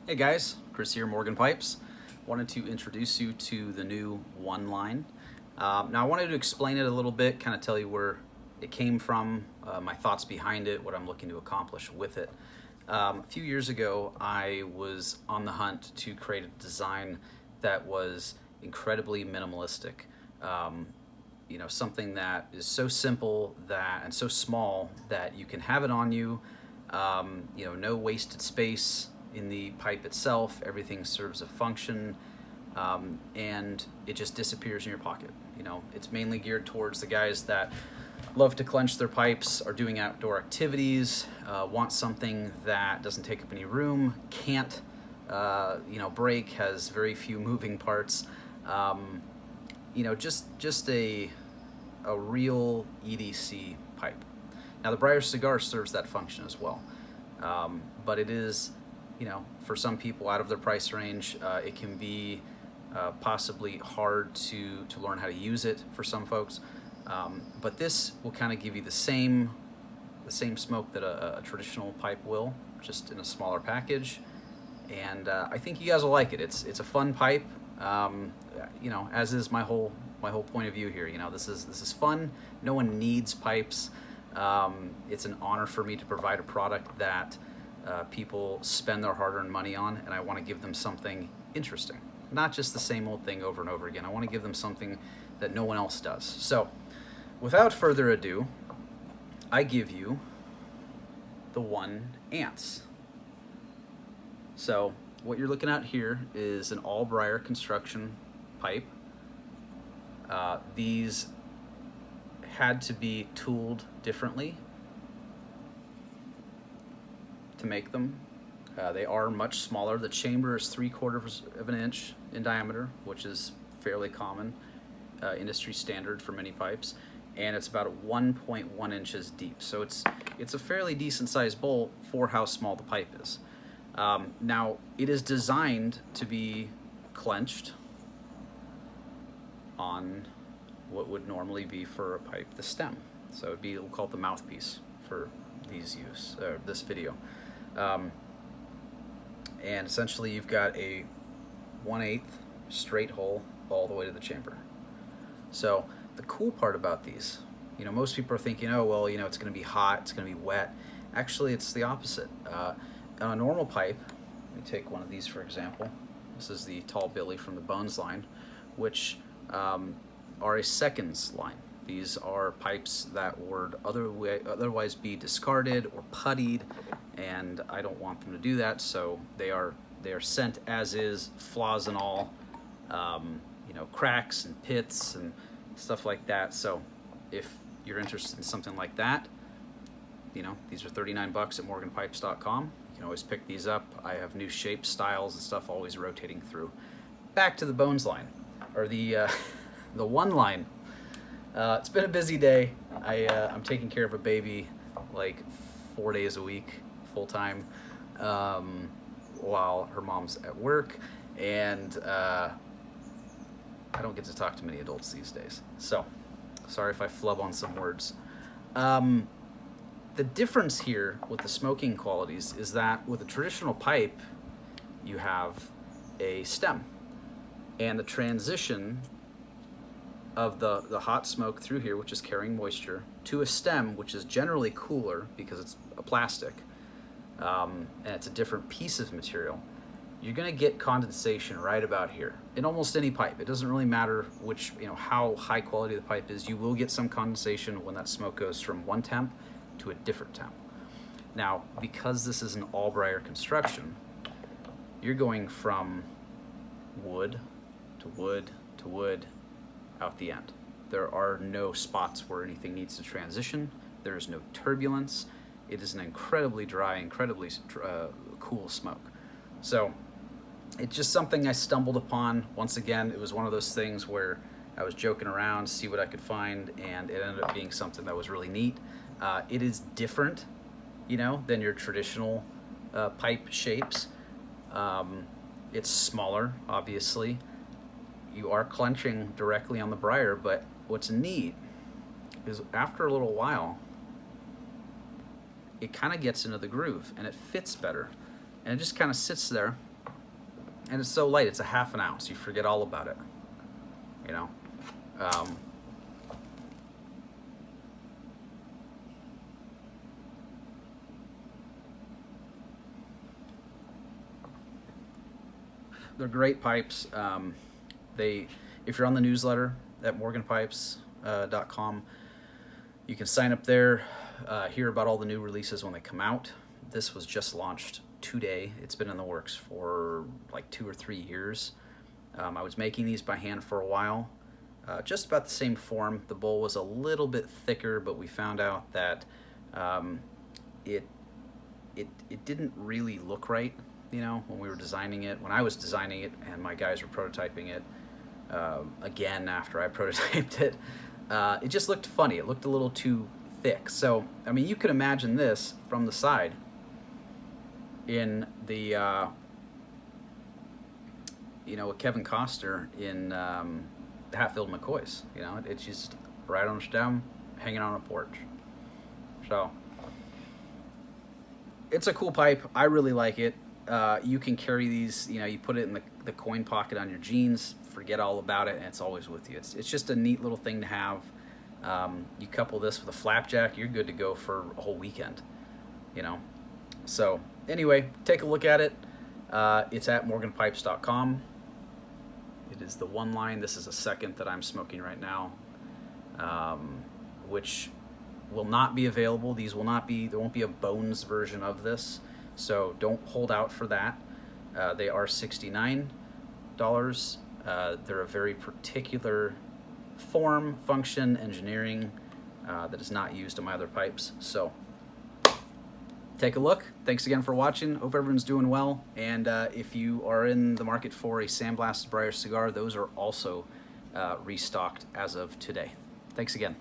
Hey guys, Chris here, Morgan Pipes. Wanted to introduce you to the new One line. Now I wanted to explain it a little bit, kind of tell you where it came from, my thoughts behind it, what I'm looking to accomplish with it. A few years ago, I was on the hunt to create a design that was incredibly minimalistic. Something that is so simple and so small that you can have it on you. No wasted space in the pipe itself. Everything serves a function, and it just disappears in your pocket. It's mainly geared towards the guys that love to clench their pipes, are doing outdoor activities, want something that doesn't take up any room, can't break, has very few moving parts. Just a real EDC pipe. Now the Briar cigar serves that function as well, but it is, for some people out of their price range, it can be possibly hard to learn how to use it for some folks. But this will kind of give you the same smoke that a traditional pipe will, just in a smaller package. And I think you guys will like it. It's a fun pipe, as is my whole point of view here. This is fun. No one needs pipes. It's an honor for me to provide a product that people spend their hard-earned money on, and I want to give them something interesting, not just the same old thing over and over again. I want to give them something that no one else does. So without further ado, I give you the One Ants. So what you're looking at here is an all Briar construction pipe. These had to be tooled differently to make them. They are much smaller. The chamber is 3/4 of an inch in diameter, which is fairly common, industry standard for many pipes, and it's about 1.1 inches deep. So it's a fairly decent sized bowl for how small the pipe is. Now it is designed to be clenched on what would normally be for a pipe the stem. So it'd be, we'll call it the mouthpiece for this video. And essentially you've got a 1/8 straight hole all the way to the chamber. So the cool part about these, most people are thinking, oh, well, it's going to be hot, it's going to be wet. Actually, it's the opposite. On a normal pipe, let me take one of these for example. This is the Tall Billy from the Bones line, which are a seconds line. These are pipes that would otherwise be discarded or puttied, and I don't want them to do that, so they are sent as is, flaws and all, cracks and pits and stuff like that. So if you're interested in something like that, these are $39 at morganpipes.com. You can always pick these up. I have new shapes, styles, and stuff always rotating through. Back to the Bones line, or the the One line. It's been a busy day. I'm taking care of a baby like 4 days a week, full time, while her mom's at work, and I don't get to talk to many adults these days. So, sorry if I flub on some words. The difference here with the smoking qualities is that with a traditional pipe, you have a stem, and the transition of the hot smoke through here, which is carrying moisture, to a stem, which is generally cooler because it's a plastic, and it's a different piece of material, you're going to get condensation right about here in almost any pipe. It doesn't really matter how high quality the pipe is. You will get some condensation when that smoke goes from one temp to a different temp. Now, because this is an all Briar construction, you're going from wood to wood to wood out the end. There are no spots where anything needs to transition. There is no turbulence. It is an incredibly dry, incredibly cool smoke. So it's just something I stumbled upon. Once again, it was one of those things where I was joking around, see what I could find, and it ended up being something that was really neat. It is different, than your traditional pipe shapes. It's smaller, obviously. You are clenching directly on the Briar, but what's neat is after a little while, it kind of gets into the groove and it fits better. And it just kind of sits there and it's so light. It's a half an ounce. You forget all about it. You know. They're great pipes. If you're on the newsletter at morganpipes.com, you can sign up there, hear about all the new releases when they come out. This was just launched today. It's been in the works for like 2 or 3 years. I was making these by hand for a while, just about the same form. The bowl was a little bit thicker, but we found out that it didn't really look right, you know, when we were designing it, when I was designing it and my guys were prototyping it, again after I prototyped it. It just looked funny. It looked a little too thick. So, I mean, you could imagine this from the side in the, you know, with Kevin Costner in the Hatfield McCoys. You know, it's just right on the stem, hanging on a porch. So, it's a cool pipe. I really like it. You can carry these, you know, you put it in the coin pocket on your jeans, forget all about it, and it's always with you. It's just a neat little thing to have. You couple this with a flapjack, you're good to go for a whole weekend, you know. So anyway, take a look at it. It's at morganpipes.com. It is the one line. This is a second that I'm smoking right now, which will not be available. These will not be, there won't be a Bones version of this, so don't hold out for that. They are $69. They're a very particular form, function, engineering that is not used in my other pipes. So take a look. Thanks again for watching. Hope everyone's doing well. And if you are in the market for a sandblasted Briar cigar, those are also restocked as of today. Thanks again.